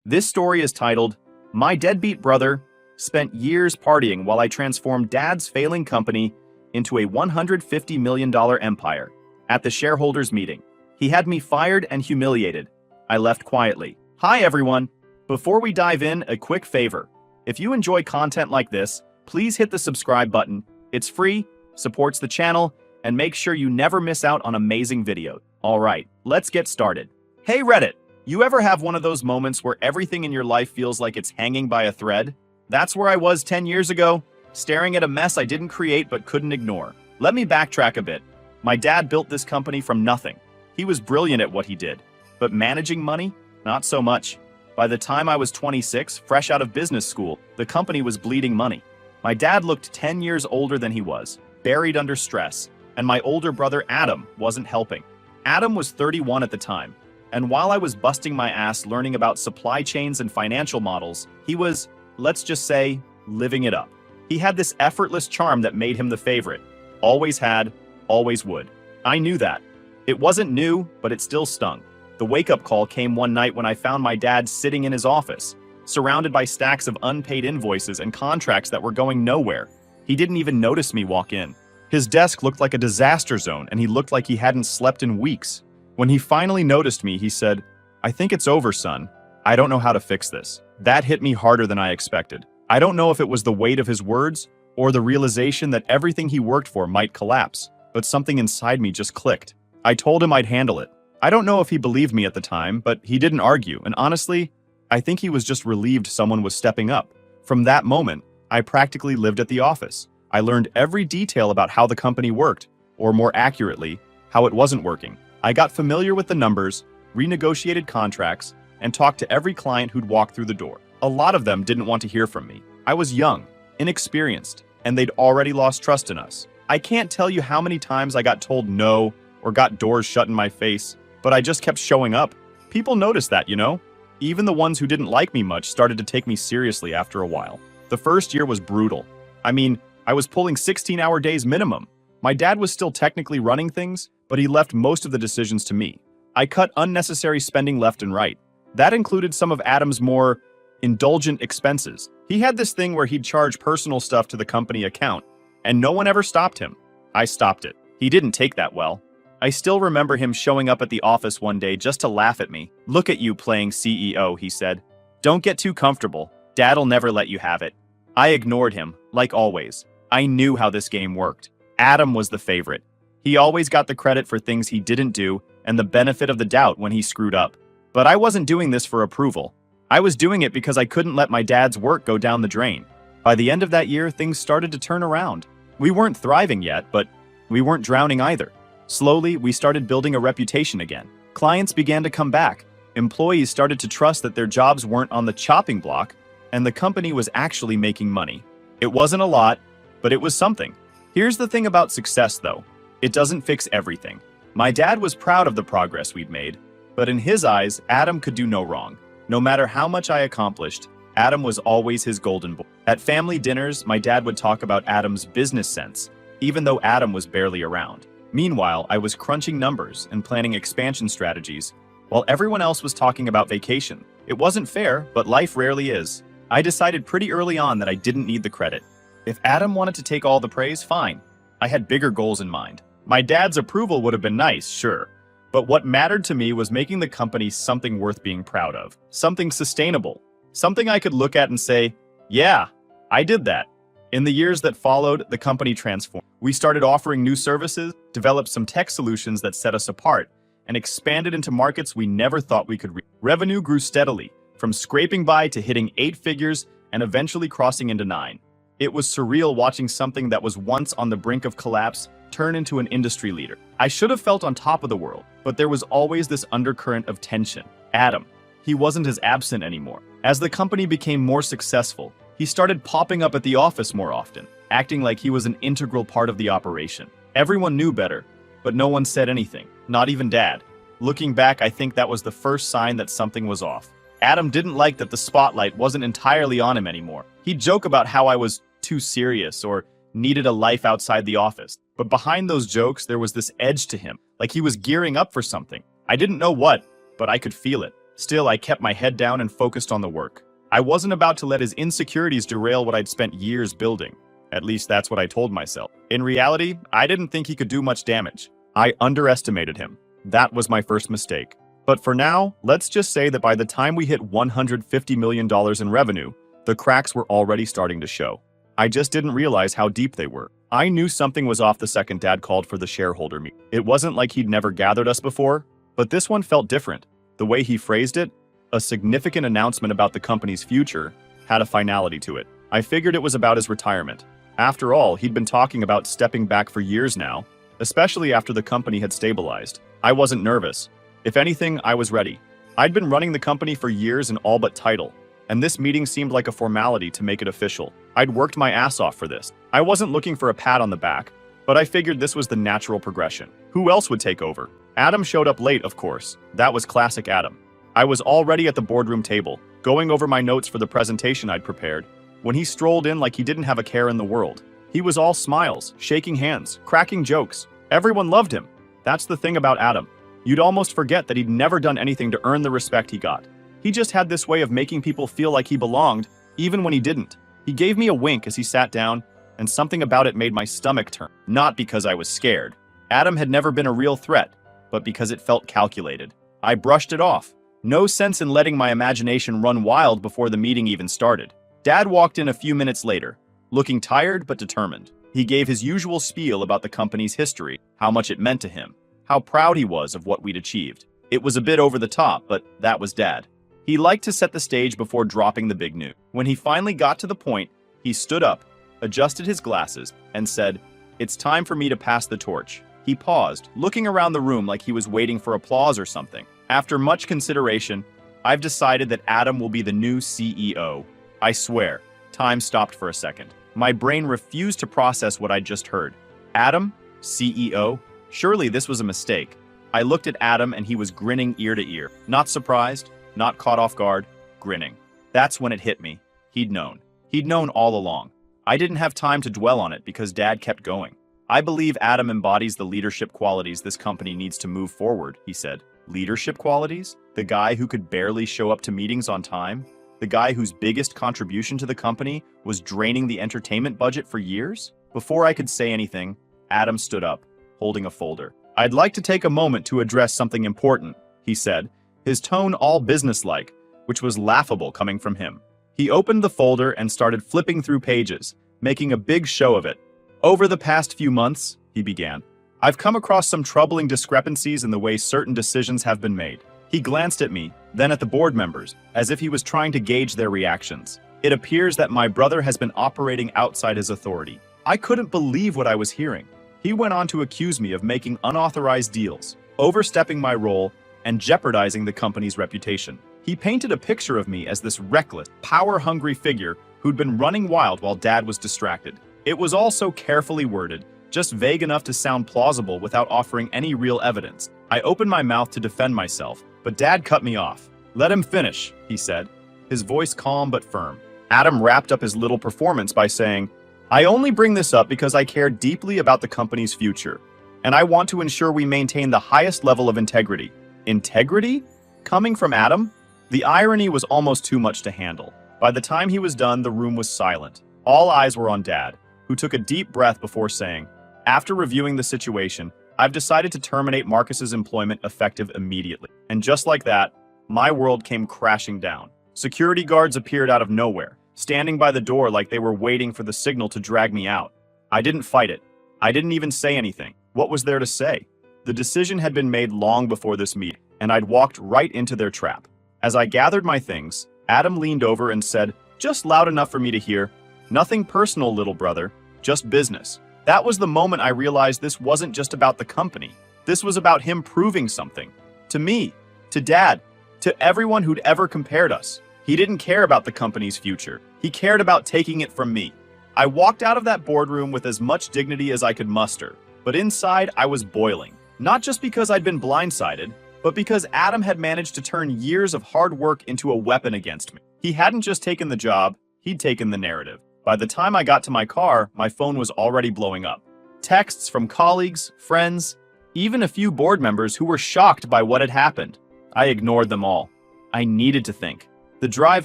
This story is titled, My Deadbeat Brother Spent Years Partying While I Transformed Dad's Failing Company into a $150 million empire. At the shareholders meeting, he had me fired and humiliated. I left quietly. Hi everyone. Before we dive in, a quick favor. If you enjoy content like this, please hit the subscribe button. It's free, supports the channel, and make sure you never miss out on amazing videos. Alright, let's get started. Hey Reddit, you ever have one of those moments where everything in your life feels like it's hanging by a thread? That's where I was 10 years ago, staring at a mess I didn't create but couldn't ignore. Let me backtrack a bit. My dad built this company from nothing. He was brilliant at what he did. But managing money? Not so much. By the time I was 26, fresh out of business school, the company was bleeding money. My dad looked 10 years older than he was, buried under stress, and my older brother Adam wasn't helping. Adam was 31 at the time, and while I was busting my ass learning about supply chains and financial models, he was, let's just say, living it up. He had this effortless charm that made him the favorite. Always had, always would. I knew that. It wasn't new, but it still stung. The wake-up call came one night when I found my dad sitting in his office, surrounded by stacks of unpaid invoices and contracts that were going nowhere. He didn't even notice me walk in. His desk looked like a disaster zone, and he looked like he hadn't slept in weeks. When he finally noticed me, he said, "I think it's over, son. I don't know how to fix this." That hit me harder than I expected. I don't know if it was the weight of his words or the realization that everything he worked for might collapse, but something inside me just clicked. I told him I'd handle it. I don't know if he believed me at the time, but he didn't argue, and honestly, I think he was just relieved someone was stepping up. From that moment, I practically lived at the office. I learned every detail about how the company worked, or more accurately, how it wasn't working. I got familiar with the numbers, renegotiated contracts, and talked to every client who'd walk through the door. A lot of them didn't want to hear from me. I was young, inexperienced, and they'd already lost trust in us. I can't tell you how many times I got told no or got doors shut in my face, but I just kept showing up. People noticed that, you know? Even the ones who didn't like me much started to take me seriously after a while. The first year was brutal. I mean, I was pulling 16-hour days minimum. My dad was still technically running things, but he left most of the decisions to me. I cut unnecessary spending left and right. That included some of Adam's more indulgent expenses. He had this thing where he'd charge personal stuff to the company account, and no one ever stopped him. I stopped it. He didn't take that well. I still remember him showing up at the office one day just to laugh at me. "Look at you playing CEO," he said. "Don't get too comfortable. Dad'll never let you have it." I ignored him, like always. I knew how this game worked. Adam was the favorite. He always got the credit for things he didn't do and the benefit of the doubt when he screwed up. But I wasn't doing this for approval. I was doing it because I couldn't let my dad's work go down the drain. By the end of that year, things started to turn around. We weren't thriving yet, but we weren't drowning either. Slowly, we started building a reputation again. Clients began to come back. Employees started to trust that their jobs weren't on the chopping block, and the company was actually making money. It wasn't a lot, but it was something. Here's the thing about success, though. It doesn't fix everything. My dad was proud of the progress we'd made, but in his eyes, Adam could do no wrong. No matter how much I accomplished, Adam was always his golden boy. At family dinners, my dad would talk about Adam's business sense, even though Adam was barely around. Meanwhile, I was crunching numbers and planning expansion strategies, while everyone else was talking about vacation. It wasn't fair, but life rarely is. I decided pretty early on that I didn't need the credit. If Adam wanted to take all the praise, fine. I had bigger goals in mind. My dad's approval would have been nice, sure. But what mattered to me was making the company something worth being proud of. Something sustainable. Something I could look at and say, yeah, I did that. In the years that followed, the company transformed. We started offering new services, developed some tech solutions that set us apart, and expanded into markets we never thought we could reach. Revenue grew steadily, from scraping by to hitting 8 figures and eventually crossing into 9. It was surreal watching something that was once on the brink of collapse turn into an industry leader. I should have felt on top of the world, but there was always this undercurrent of tension. Adam, he wasn't as absent anymore. As the company became more successful, he started popping up at the office more often, acting like he was an integral part of the operation. Everyone knew better, but no one said anything, not even Dad. Looking back, I think that was the first sign that something was off. Adam didn't like that the spotlight wasn't entirely on him anymore. He'd joke about how I was too serious or needed a life outside the office. But behind those jokes, there was this edge to him, like he was gearing up for something. I didn't know what, but I could feel it. Still, I kept my head down and focused on the work. I wasn't about to let his insecurities derail what I'd spent years building. At least that's what I told myself. In reality, I didn't think he could do much damage. I underestimated him. That was my first mistake. But for now, let's just say that by the time we hit $150 million in revenue, the cracks were already starting to show. I just didn't realize how deep they were. I knew something was off the second Dad called for the shareholder meeting. It wasn't like he'd never gathered us before, but this one felt different. The way he phrased it, a significant announcement about the company's future, had a finality to it. I figured it was about his retirement. After all, he'd been talking about stepping back for years now, especially after the company had stabilized. I wasn't nervous. If anything, I was ready. I'd been running the company for years in all but title, and this meeting seemed like a formality to make it official. I'd worked my ass off for this. I wasn't looking for a pat on the back, but I figured this was the natural progression. Who else would take over? Adam showed up late, of course. That was classic Adam. I was already at the boardroom table, going over my notes for the presentation I'd prepared, when he strolled in like he didn't have a care in the world. He was all smiles, shaking hands, cracking jokes. Everyone loved him. That's the thing about Adam. You'd almost forget that he'd never done anything to earn the respect he got. He just had this way of making people feel like he belonged, even when he didn't. He gave me a wink as he sat down, and something about it made my stomach turn. Not because I was scared. Adam had never been a real threat, but because it felt calculated. I brushed it off. No sense in letting my imagination run wild before the meeting even started. Dad walked in a few minutes later, looking tired but determined. He gave his usual spiel about the company's history, how much it meant to him, how proud he was of what we'd achieved. It was a bit over the top, but that was Dad. He liked to set the stage before dropping the big news. When he finally got to the point, he stood up, adjusted his glasses, and said, "It's time for me to pass the torch." He paused, looking around the room like he was waiting for applause or something. After much consideration, I've decided that Adam will be the new CEO. I swear, time stopped for a second. My brain refused to process what I'd just heard. Adam? CEO? Surely this was a mistake. I looked at Adam and he was grinning ear to ear. Not surprised, not caught off guard, grinning. That's when it hit me. He'd known. He'd known all along. I didn't have time to dwell on it because Dad kept going. "I believe Adam embodies the leadership qualities this company needs to move forward," he said. Leadership qualities? The guy who could barely show up to meetings on time? The guy whose biggest contribution to the company was draining the entertainment budget for years? Before I could say anything, Adam stood up, holding a folder. "I'd like to take a moment to address something important," he said, his tone all businesslike, which was laughable coming from him. He opened the folder and started flipping through pages, making a big show of it. "Over the past few months," he began, "I've come across some troubling discrepancies in the way certain decisions have been made." He glanced at me, then at the board members, as if he was trying to gauge their reactions. "It appears that my brother has been operating outside his authority." I couldn't believe what I was hearing. He went on to accuse me of making unauthorized deals, overstepping my role, and jeopardizing the company's reputation. He painted a picture of me as this reckless, power-hungry figure who'd been running wild while Dad was distracted. It was all so carefully worded, just vague enough to sound plausible without offering any real evidence. I opened my mouth to defend myself, but Dad cut me off. "Let him finish," he said, his voice calm but firm. Adam wrapped up his little performance by saying, "I only bring this up because I care deeply about the company's future, and I want to ensure we maintain the highest level of integrity." Integrity? Coming from Adam? The irony was almost too much to handle. By the time he was done, the room was silent. All eyes were on Dad, who took a deep breath before saying, "After reviewing the situation, I've decided to terminate Marcus's employment effective immediately." And just like that, my world came crashing down. Security guards appeared out of nowhere, standing by the door like they were waiting for the signal to drag me out. I didn't fight it. I didn't even say anything. What was there to say? The decision had been made long before this meeting, and I'd walked right into their trap. As I gathered my things, Adam leaned over and said, just loud enough for me to hear, "Nothing personal, little brother, just business." That was the moment I realized this wasn't just about the company. This was about him proving something. To me, to Dad, to everyone who'd ever compared us. He didn't care about the company's future. He cared about taking it from me. I walked out of that boardroom with as much dignity as I could muster, but inside I was boiling. Not just because I'd been blindsided, but because Adam had managed to turn years of hard work into a weapon against me. He hadn't just taken the job, he'd taken the narrative. By the time I got to my car, my phone was already blowing up. Texts from colleagues, friends, even a few board members who were shocked by what had happened. I ignored them all. I needed to think. The drive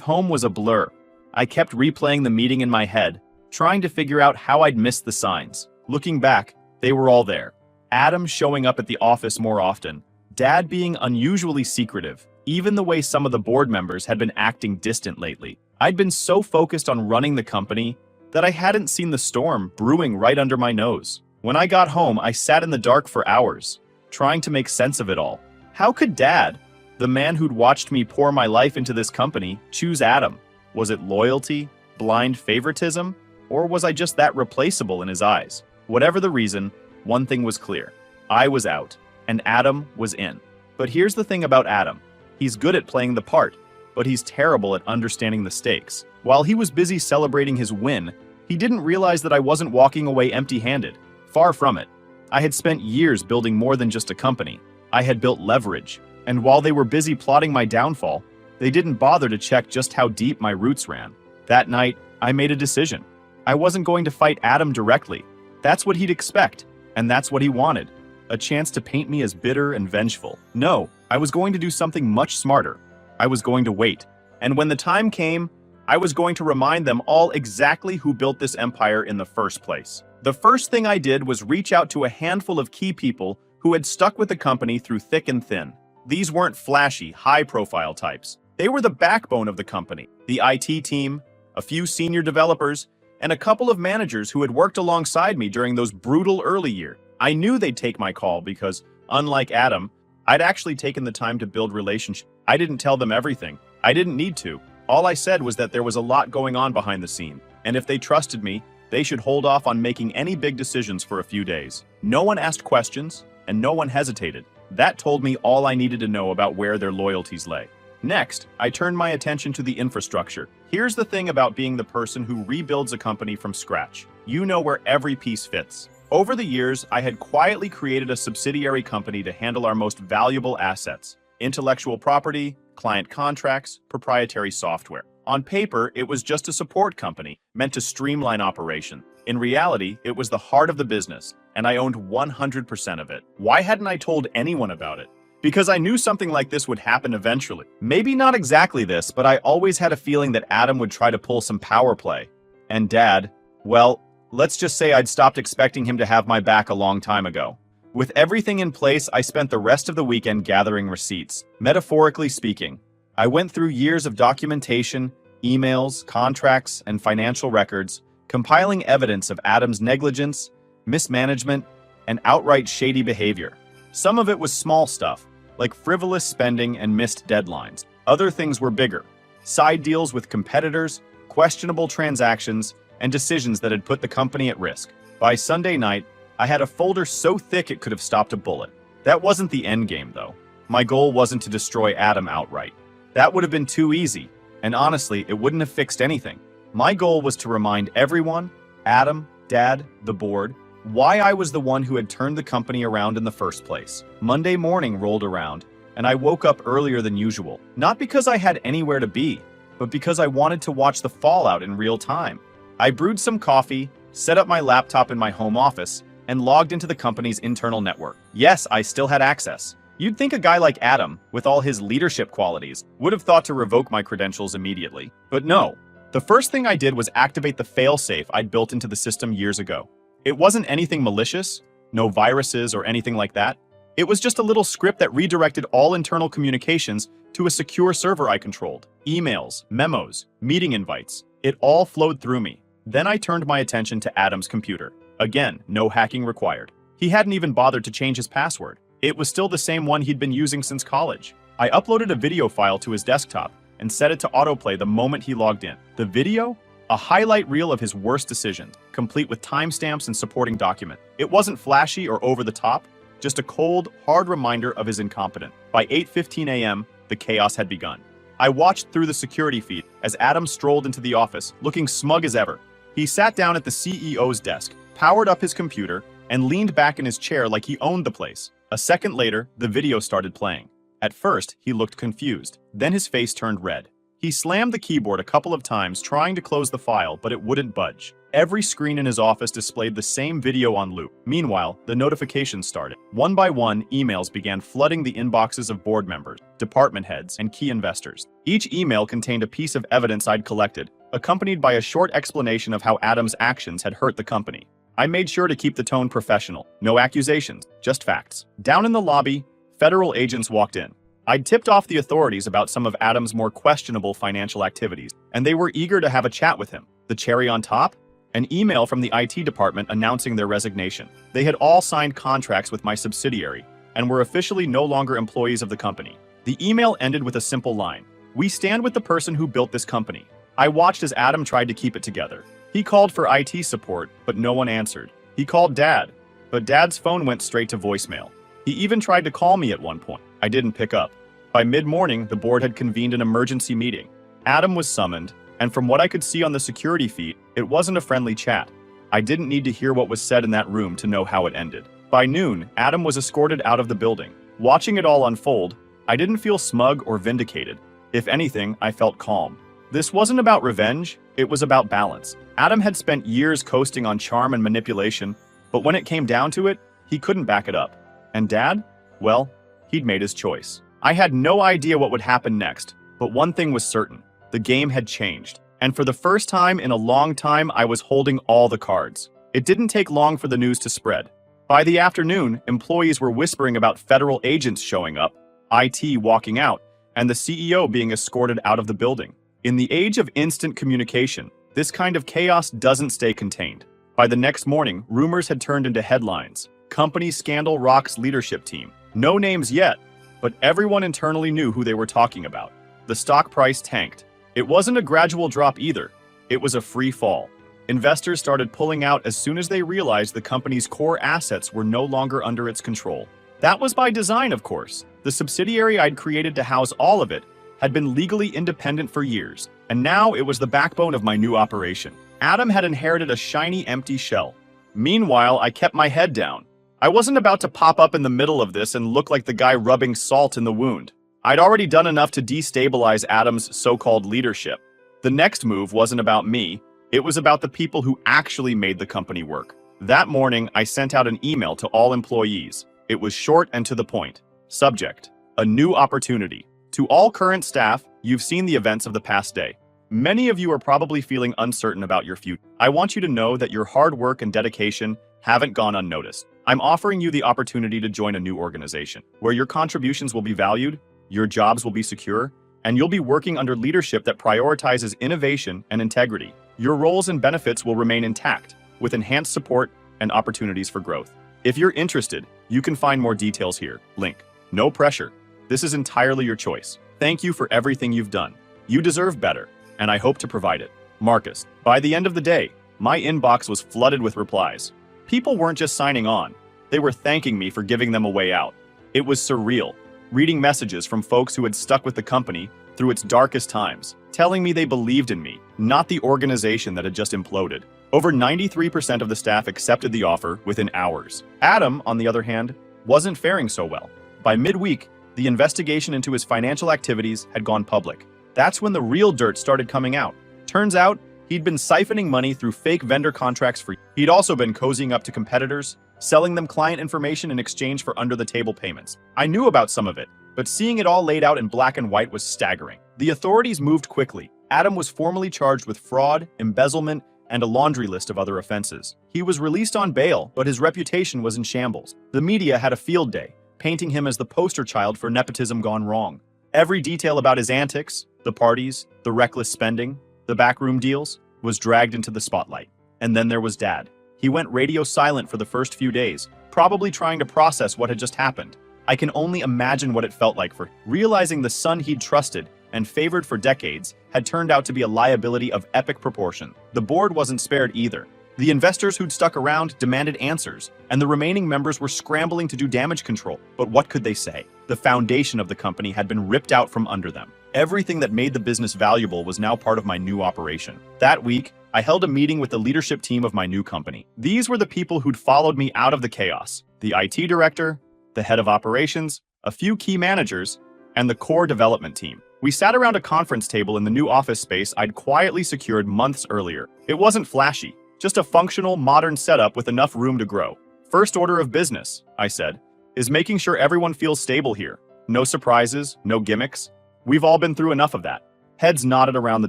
home was a blur. I kept replaying the meeting in my head, trying to figure out how I'd missed the signs. Looking back, they were all there. Adam showing up at the office more often, Dad being unusually secretive, even the way some of the board members had been acting distant lately. I'd been so focused on running the company that I hadn't seen the storm brewing right under my nose. When I got home, I sat in the dark for hours, trying to make sense of it all. How could Dad, the man who'd watched me pour my life into this company, choose Adam? Was it loyalty, blind favoritism, or was I just that replaceable in his eyes? Whatever the reason, one thing was clear. I was out, and Adam was in. But here's the thing about Adam. He's good at playing the part, but he's terrible at understanding the stakes. While he was busy celebrating his win, he didn't realize that I wasn't walking away empty-handed. Far from it. I had spent years building more than just a company. I had built leverage, and while they were busy plotting my downfall, they didn't bother to check just how deep my roots ran. That night, I made a decision. I wasn't going to fight Adam directly. That's what he'd expect, and that's what he wanted. A chance to paint me as bitter and vengeful. No, I was going to do something much smarter. I was going to wait. And when the time came, I was going to remind them all exactly who built this empire in the first place. The first thing I did was reach out to a handful of key people who had stuck with the company through thick and thin. These weren't flashy, high-profile types. They were the backbone of the company. The IT team, a few senior developers, and a couple of managers who had worked alongside me during those brutal early years. I knew they'd take my call because, unlike Adam, I'd actually taken the time to build relationships. I didn't tell them everything. I didn't need to. All I said was that there was a lot going on behind the scene, and if they trusted me, they should hold off on making any big decisions for a few days. No one asked questions, and no one hesitated. That told me all I needed to know about where their loyalties lay. Next, I turned my attention to the infrastructure. Here's the thing about being the person who rebuilds a company from scratch. You know where every piece fits. Over the years, I had quietly created a subsidiary company to handle our most valuable assets: intellectual property, client contracts, proprietary software. On paper, it was just a support company, meant to streamline operation. In reality, it was the heart of the business, and I owned 100% of it. Why hadn't I told anyone about it? Because I knew something like this would happen eventually. Maybe not exactly this, but I always had a feeling that Adam would try to pull some power play. And Dad, well, let's just say I'd stopped expecting him to have my back a long time ago. With everything in place, I spent the rest of the weekend gathering receipts. Metaphorically speaking, I went through years of documentation, emails, contracts, and financial records, compiling evidence of Adam's negligence, mismanagement, and outright shady behavior. Some of it was small stuff, like frivolous spending and missed deadlines. Other things were bigger: side deals with competitors, questionable transactions, and decisions that had put the company at risk. By Sunday night, I had a folder so thick it could have stopped a bullet. That wasn't the end game, though. My goal wasn't to destroy Adam outright. That would have been too easy, and honestly, it wouldn't have fixed anything. My goal was to remind everyone, Adam, Dad, the board, why I was the one who had turned the company around in the first place. Monday morning rolled around, and I woke up earlier than usual. Not because I had anywhere to be, but because I wanted to watch the fallout in real time. I brewed some coffee, set up my laptop in my home office, and logged into the company's internal network. Yes, I still had access. You'd think a guy like Adam, with all his leadership qualities, would have thought to revoke my credentials immediately. But no. The first thing I did was activate the failsafe I'd built into the system years ago. It wasn't anything malicious, no viruses or anything like that. It was just a little script that redirected all internal communications to a secure server I controlled. Emails, memos, meeting invites. It all flowed through me. Then I turned my attention to Adam's computer. Again, no hacking required. He hadn't even bothered to change his password. It was still the same one he'd been using since college. I uploaded a video file to his desktop and set it to autoplay the moment he logged in. The video? A highlight reel of his worst decisions, complete with timestamps and supporting document. It wasn't flashy or over the top, just a cold, hard reminder of his incompetence. By 8:15 a.m., the chaos had begun. I watched through the security feed as Adam strolled into the office, looking smug as ever. He sat down at the CEO's desk, powered up his computer, and leaned back in his chair like he owned the place. A second later, the video started playing. At first, he looked confused. Then his face turned red. He slammed the keyboard a couple of times trying to close the file, but it wouldn't budge. Every screen in his office displayed the same video on loop. Meanwhile, the notifications started. One by one, emails began flooding the inboxes of board members, department heads, and key investors. Each email contained a piece of evidence I'd collected, accompanied by a short explanation of how Adam's actions had hurt the company. I made sure to keep the tone professional. No accusations, just facts. Down in the lobby, federal agents walked in. I'd tipped off the authorities about some of Adam's more questionable financial activities, and they were eager to have a chat with him. The cherry on top? An email from the IT department announcing their resignation. They had all signed contracts with my subsidiary and were officially no longer employees of the company. The email ended with a simple line: "We stand with the person who built this company." I watched as Adam tried to keep it together. He called for IT support, but no one answered. He called Dad, but Dad's phone went straight to voicemail. He even tried to call me at one point. I didn't pick up. By mid-morning, the board had convened an emergency meeting. Adam was summoned, and from what I could see on the security feed, it wasn't a friendly chat. I didn't need to hear what was said in that room to know how it ended. By noon, Adam was escorted out of the building. Watching it all unfold, I didn't feel smug or vindicated. If anything, I felt calm. This wasn't about revenge, it was about balance. Adam had spent years coasting on charm and manipulation, but when it came down to it, he couldn't back it up. And Dad? Well, he'd made his choice. I had no idea what would happen next, but one thing was certain. The game had changed. And for the first time in a long time, I was holding all the cards. It didn't take long for the news to spread. By the afternoon, employees were whispering about federal agents showing up, IT walking out, and the CEO being escorted out of the building. In the age of instant communication, this kind of chaos doesn't stay contained. By the next morning, rumors had turned into headlines. Company scandal rocks leadership team. No names yet, but everyone internally knew who they were talking about. The stock price tanked. It wasn't a gradual drop either. It was a free fall. Investors started pulling out as soon as they realized the company's core assets were no longer under its control. That was by design, of course. The subsidiary I'd created to house all of it had been legally independent for years, and now it was the backbone of my new operation. Adam had inherited a shiny, empty shell. Meanwhile, I kept my head down. I wasn't about to pop up in the middle of this and look like the guy rubbing salt in the wound. I'd already done enough to destabilize Adam's so-called leadership. The next move wasn't about me, it was about the people who actually made the company work. That morning, I sent out an email to all employees. It was short and to the point. Subject: a new opportunity. To all current staff, you've seen the events of the past day. Many of you are probably feeling uncertain about your future. I want you to know that your hard work and dedication haven't gone unnoticed. I'm offering you the opportunity to join a new organization, where your contributions will be valued, your jobs will be secure, and you'll be working under leadership that prioritizes innovation and integrity. Your roles and benefits will remain intact, with enhanced support and opportunities for growth. If you're interested, you can find more details here. Link. No pressure. This is entirely your choice. Thank you for everything you've done. You deserve better, and I hope to provide it. Marcus. By the end of the day, my inbox was flooded with replies. People weren't just signing on, they were thanking me for giving them a way out. It was surreal, reading messages from folks who had stuck with the company through its darkest times, telling me they believed in me, not the organization that had just imploded. Over 93% of the staff accepted the offer within hours. Adam, on the other hand, wasn't faring so well. By midweek, the investigation into his financial activities had gone public. That's when the real dirt started coming out. Turns out, he'd been siphoning money through fake vendor contracts for years. He'd also been cozying up to competitors, selling them client information in exchange for under-the-table payments. I knew about some of it, but seeing it all laid out in black and white was staggering. The authorities moved quickly. Adam was formally charged with fraud, embezzlement, and a laundry list of other offenses. He was released on bail, but his reputation was in shambles. The media had a field day, painting him as the poster child for nepotism gone wrong. Every detail about his antics, the parties, the reckless spending, the backroom deals, was dragged into the spotlight. And then there was Dad. He went radio silent for the first few days, probably trying to process what had just happened. I can only imagine what it felt like for him. Realizing the son he'd trusted and favored for decades had turned out to be a liability of epic proportion. The board wasn't spared either. The investors who'd stuck around demanded answers, and the remaining members were scrambling to do damage control. But what could they say? The foundation of the company had been ripped out from under them. Everything that made the business valuable was now part of my new operation. That week, I held a meeting with the leadership team of my new company. These were the people who'd followed me out of the chaos: the IT director, the head of operations, a few key managers, and the core development team. We sat around a conference table in the new office space I'd quietly secured months earlier. It wasn't flashy, just a functional, modern setup with enough room to grow. "First order of business," I said, "is making sure everyone feels stable here. No surprises, no gimmicks. We've all been through enough of that." Heads nodded around the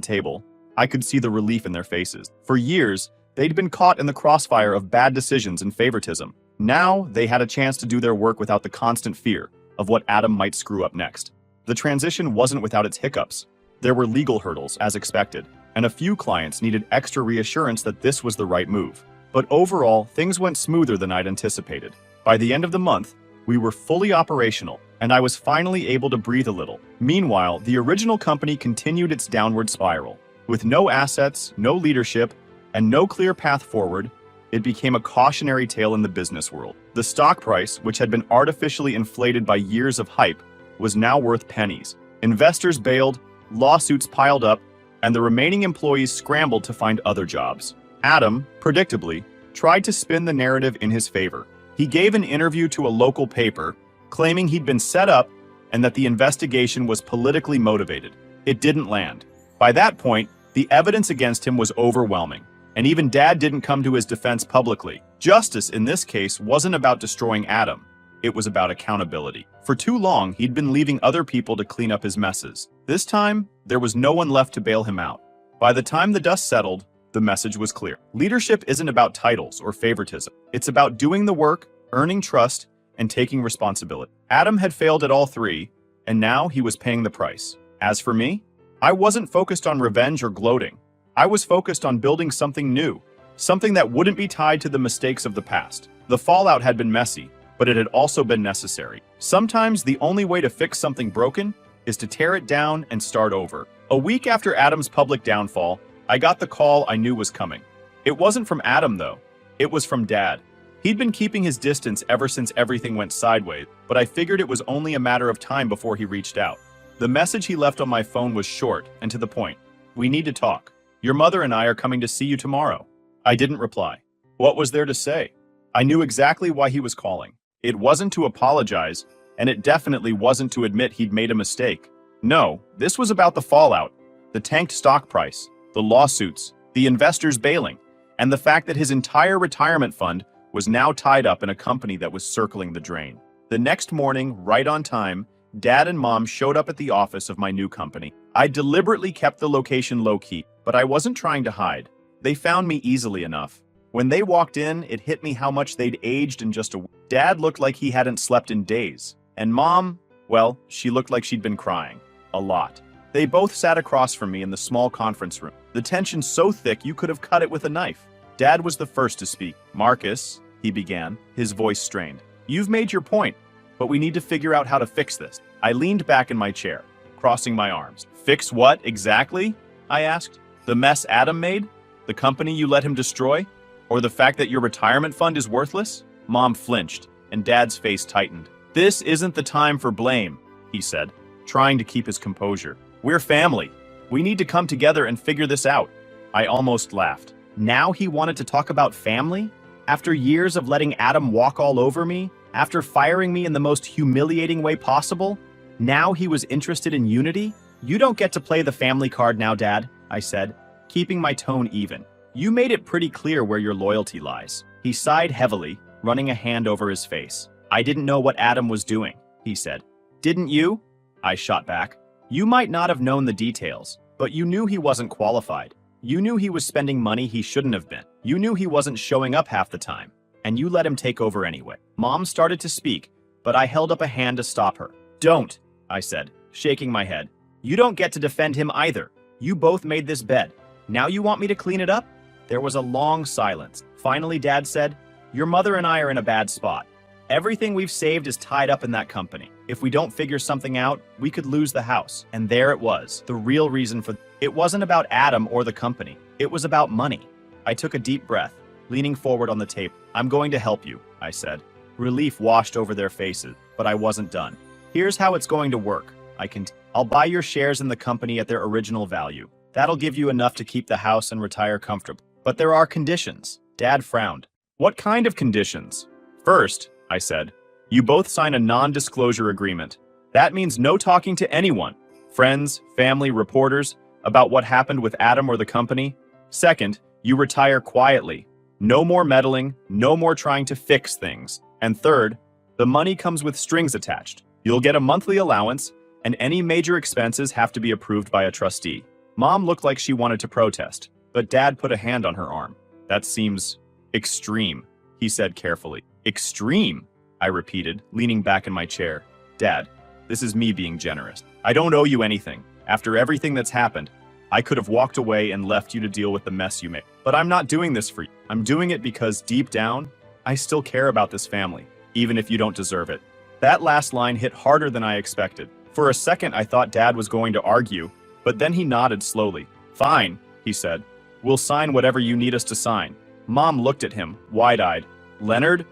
table. I could see the relief in their faces. For years, they'd been caught in the crossfire of bad decisions and favoritism. Now, they had a chance to do their work without the constant fear of what Adam might screw up next. The transition wasn't without its hiccups. There were legal hurdles, as expected, and a few clients needed extra reassurance that this was the right move. But overall, things went smoother than I'd anticipated. By the end of the month, we were fully operational, and I was finally able to breathe a little. Meanwhile, the original company continued its downward spiral. With no assets, no leadership, and no clear path forward, it became a cautionary tale in the business world. The stock price, which had been artificially inflated by years of hype, was now worth pennies. Investors bailed, lawsuits piled up, and the remaining employees scrambled to find other jobs. Adam, predictably, tried to spin the narrative in his favor. He gave an interview to a local paper, claiming he'd been set up and that the investigation was politically motivated. It didn't land. By that point, the evidence against him was overwhelming, and even Dad didn't come to his defense publicly. Justice in this case wasn't about destroying Adam. It was about accountability. For too long, he'd been leaving other people to clean up his messes. This time, there was no one left to bail him out. By the time the dust settled, the message was clear. Leadership isn't about titles or favoritism. It's about doing the work, earning trust, and taking responsibility. Adam had failed at all three, and now he was paying the price. As for me, I wasn't focused on revenge or gloating. I was focused on building something new, something that wouldn't be tied to the mistakes of the past. The fallout had been messy, but it had also been necessary. Sometimes the only way to fix something broken is to tear it down and start over. A week after Adam's public downfall, I got the call I knew was coming. It wasn't from Adam, though. It was from Dad. He'd been keeping his distance ever since everything went sideways, but I figured it was only a matter of time before he reached out. The message he left on my phone was short and to the point. "We need to talk. Your mother and I are coming to see you tomorrow." I didn't reply. What was there to say? I knew exactly why he was calling. It wasn't to apologize, and it definitely wasn't to admit he'd made a mistake. No, this was about the fallout, the tanked stock price, the lawsuits, the investors bailing, and the fact that his entire retirement fund was now tied up in a company that was circling the drain. The next morning, right on time, Dad and Mom showed up at the office of my new company. I deliberately kept the location low-key, but I wasn't trying to hide. They found me easily enough. When they walked in, it hit me how much they'd aged in just a week. Dad looked like he hadn't slept in days. And Mom, well, she looked like she'd been crying. A lot. They both sat across from me in the small conference room. The tension so thick you could have cut it with a knife. Dad was the first to speak. "Marcus," he began, his voice strained. "You've made your point, but we need to figure out how to fix this." I leaned back in my chair, crossing my arms. "Fix what, exactly?" I asked. "The mess Adam made? The company you let him destroy? Or the fact that your retirement fund is worthless?" Mom flinched, and Dad's face tightened. "This isn't the time for blame," he said, trying to keep his composure. "We're family. We need to come together and figure this out." I almost laughed. Now he wanted to talk about family? After years of letting Adam walk all over me? After firing me in the most humiliating way possible? Now he was interested in unity? "You don't get to play the family card now, Dad," I said, keeping my tone even. "You made it pretty clear where your loyalty lies." He sighed heavily, running a hand over his face. "I didn't know what Adam was doing," he said. "Didn't you?" I shot back. "You might not have known the details, but you knew he wasn't qualified. You knew he was spending money he shouldn't have been. You knew he wasn't showing up half the time, and you let him take over anyway." Mom started to speak, but I held up a hand to stop her. "Don't," I said, shaking my head. "You don't get to defend him either. You both made this bed. Now you want me to clean it up?" There was a long silence. Finally, Dad said, "Your mother and I are in a bad spot. Everything we've saved is tied up in that company. If we don't figure something out, we could lose the house." And there it was, the real reason for it wasn't about Adam or the company. It was about money. I took a deep breath, leaning forward on the table. "I'm going to help you," I said. Relief washed over their faces, but I wasn't done. "Here's how it's going to work," I continued. "I'll buy your shares in the company at their original value. That'll give you enough to keep the house and retire comfortably. But there are conditions." Dad frowned. "What kind of conditions?" "First," I said, "you both sign a non-disclosure agreement. That means no talking to anyone. Friends, family, reporters about what happened with Adam or the company. Second, you retire quietly. No more meddling, no more trying to fix things. And third, the money comes with strings attached. You'll get a monthly allowance, and any major expenses have to be approved by a trustee. Mom looked like she wanted to protest, but Dad put a hand on her arm. That seems extreme, he said carefully. Extreme, I repeated, leaning back in my chair. Dad, this is me being generous. I don't owe you anything. After everything that's happened, I could have walked away and left you to deal with the mess you made. But I'm not doing this for you. I'm doing it because deep down, I still care about this family, even if you don't deserve it. That last line hit harder than I expected. For a second, I thought Dad was going to argue, but then he nodded slowly. Fine, he said. We'll sign whatever you need us to sign. Mom looked at him, wide-eyed. Leonard?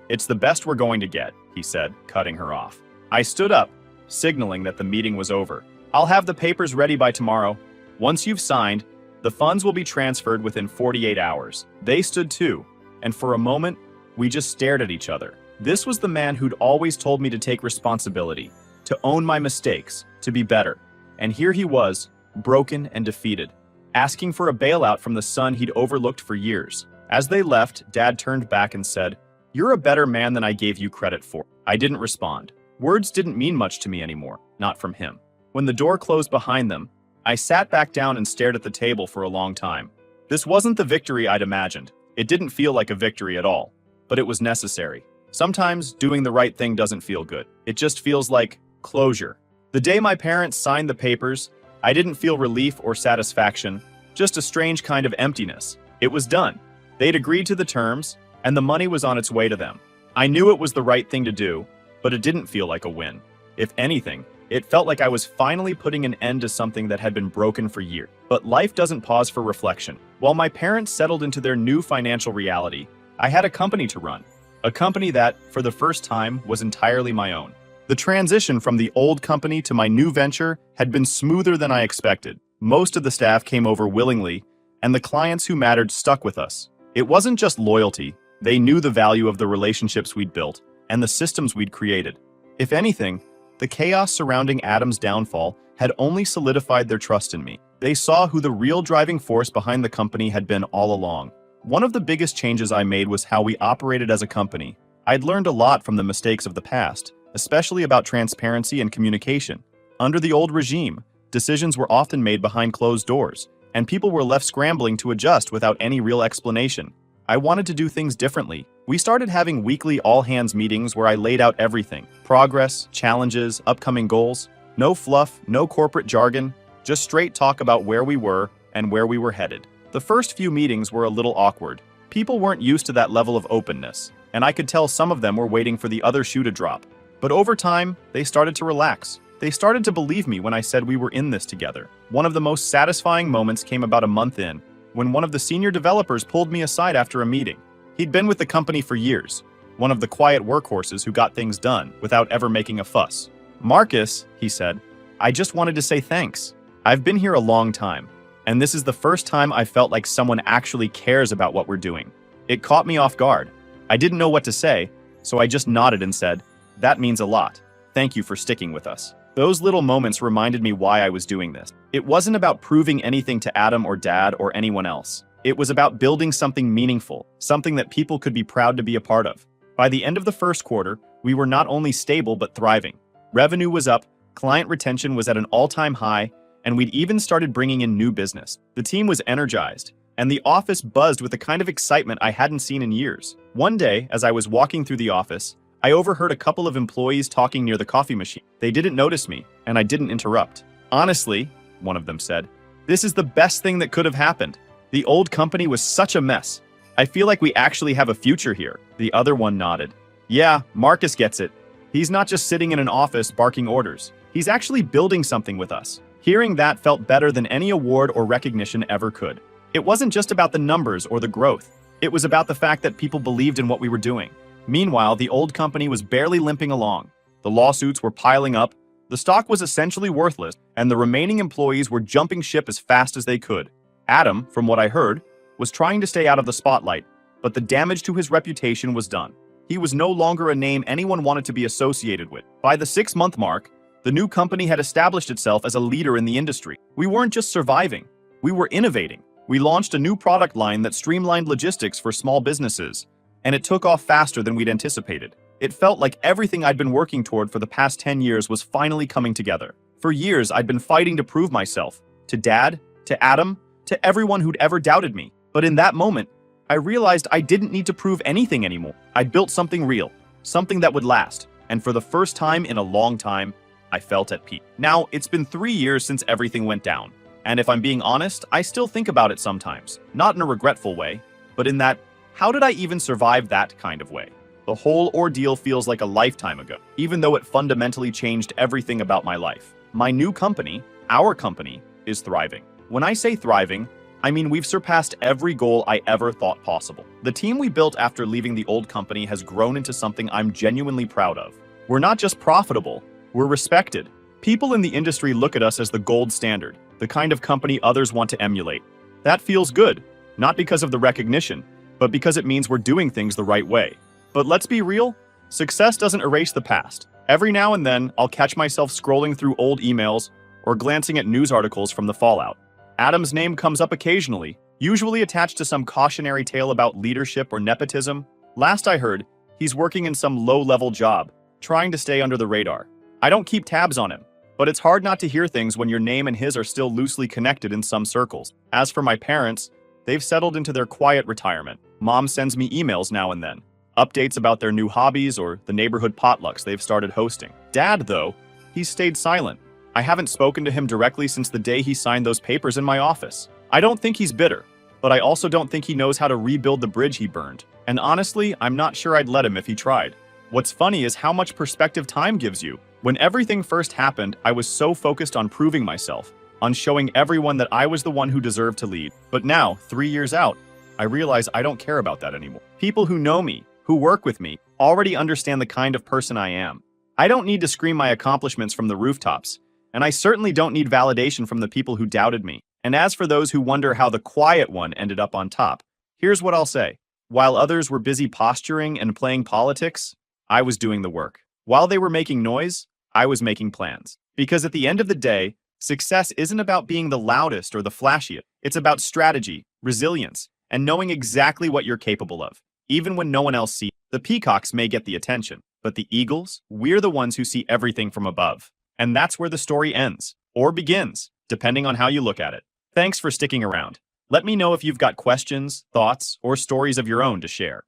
It's the best we're going to get, he said, cutting her off. I stood up, signaling that the meeting was over. I'll have the papers ready by tomorrow. Once you've signed, the funds will be transferred within 48 hours. They stood too, and for a moment, we just stared at each other. This was the man who'd always told me to take responsibility, to own my mistakes, to be better. And here he was, broken and defeated, asking for a bailout from the son he'd overlooked for years. As they left, Dad turned back and said, "You're a better man than I gave you credit for." I didn't respond. Words didn't mean much to me anymore, not from him. When the door closed behind them, I sat back down and stared at the table for a long time. This wasn't the victory I'd imagined. It didn't feel like a victory at all, but it was necessary. Sometimes doing the right thing doesn't feel good. It just feels like closure. The day my parents signed the papers, I didn't feel relief or satisfaction, just a strange kind of emptiness. It was done. They'd agreed to the terms, and the money was on its way to them. I knew it was the right thing to do, but it didn't feel like a win. If anything, it felt like I was finally putting an end to something that had been broken for years. But life doesn't pause for reflection. While my parents settled into their new financial reality, I had a company to run. A company that, for the first time, was entirely my own. The transition from the old company to my new venture had been smoother than I expected. Most of the staff came over willingly, and the clients who mattered stuck with us. It wasn't just loyalty. They knew the value of the relationships we'd built and the systems we'd created. If anything, the chaos surrounding Adam's downfall had only solidified their trust in me. They saw who the real driving force behind the company had been all along. One of the biggest changes I made was how we operated as a company. I'd learned a lot from the mistakes of the past, especially about transparency and communication. Under the old regime, decisions were often made behind closed doors, and people were left scrambling to adjust without any real explanation. I wanted to do things differently. We started having weekly all-hands meetings where I laid out everything: progress, challenges, upcoming goals. No fluff, no corporate jargon, just straight talk about where we were and where we were headed. The first few meetings were a little awkward. People weren't used to that level of openness, and I could tell some of them were waiting for the other shoe to drop. But over time, they started to relax. They started to believe me when I said we were in this together. One of the most satisfying moments came about a month in, when one of the senior developers pulled me aside after a meeting. He'd been with the company for years, one of the quiet workhorses who got things done without ever making a fuss. "Marcus," he said, "I just wanted to say thanks. I've been here a long time, and this is the first time I felt like someone actually cares about what we're doing." It caught me off guard. I didn't know what to say, so I just nodded and said, "That means a lot. Thank you for sticking with us." Those little moments reminded me why I was doing this. It wasn't about proving anything to Adam or Dad or anyone else. It was about building something meaningful, something that people could be proud to be a part of. By the end of the first quarter, we were not only stable but thriving. Revenue was up, client retention was at an all-time high, and we'd even started bringing in new business. The team was energized, and the office buzzed with the kind of excitement I hadn't seen in years. One day, as I was walking through the office, I overheard a couple of employees talking near the coffee machine. They didn't notice me, and I didn't interrupt. "Honestly," one of them said, "this is the best thing that could have happened. The old company was such a mess. I feel like we actually have a future here." The other one nodded. "Yeah, Marcus gets it. He's not just sitting in an office barking orders. He's actually building something with us." Hearing that felt better than any award or recognition ever could. It wasn't just about the numbers or the growth. It was about the fact that people believed in what we were doing. Meanwhile, the old company was barely limping along. The lawsuits were piling up, the stock was essentially worthless, and the remaining employees were jumping ship as fast as they could. Adam, from what I heard, was trying to stay out of the spotlight, but the damage to his reputation was done. He was no longer a name anyone wanted to be associated with. By the 6-month mark, The new company had established itself as a leader in the industry. We weren't just surviving, we were innovating. We launched a new product line that streamlined logistics for small businesses, and it took off faster than we'd anticipated. It felt like everything I'd been working toward for the past 10 years was finally coming together. For years, I'd been fighting to prove myself, to Dad, to Adam, to everyone who'd ever doubted me. But in that moment, I realized I didn't need to prove anything anymore. I'd built something real, something that would last, and for the first time in a long time, I felt at peace. Now, it's been 3 years since everything went down, and if I'm being honest, I still think about it sometimes. Not in a regretful way, but in that, how did I even survive that kind of way? The whole ordeal feels like a lifetime ago, even though it fundamentally changed everything about my life. My new company, our company, is thriving. When I say thriving, I mean we've surpassed every goal I ever thought possible. The team we built after leaving the old company has grown into something I'm genuinely proud of. We're not just profitable, we're respected. People in the industry look at us as the gold standard, the kind of company others want to emulate. That feels good, not because of the recognition, but because it means we're doing things the right way. But let's be real, success doesn't erase the past. Every now and then, I'll catch myself scrolling through old emails or glancing at news articles from the fallout. Adam's name comes up occasionally, usually attached to some cautionary tale about leadership or nepotism. Last I heard, he's working in some low-level job, trying to stay under the radar. I don't keep tabs on him, but it's hard not to hear things when your name and his are still loosely connected in some circles. As for my parents, they've settled into their quiet retirement. Mom sends me emails now and then, updates about their new hobbies or the neighborhood potlucks they've started hosting. Dad, though, he's stayed silent. I haven't spoken to him directly since the day he signed those papers in my office. I don't think he's bitter, but I also don't think he knows how to rebuild the bridge he burned. And honestly, I'm not sure I'd let him if he tried. What's funny is how much perspective time gives you. When everything first happened, I was so focused on proving myself, on showing everyone that I was the one who deserved to lead. But now, 3 years out, I realize I don't care about that anymore. People who know me, who work with me, already understand the kind of person I am. I don't need to scream my accomplishments from the rooftops, and I certainly don't need validation from the people who doubted me. And as for those who wonder how the quiet one ended up on top, here's what I'll say. While others were busy posturing and playing politics, I was doing the work. While they were making noise, I was making plans. Because at the end of the day, success isn't about being the loudest or the flashiest. It's about strategy, resilience, and knowing exactly what you're capable of. Even when no one else sees, the peacocks may get the attention, but the eagles, we're the ones who see everything from above. And that's where the story ends, or begins, depending on how you look at it. Thanks for sticking around. Let me know if you've got questions, thoughts, or stories of your own to share.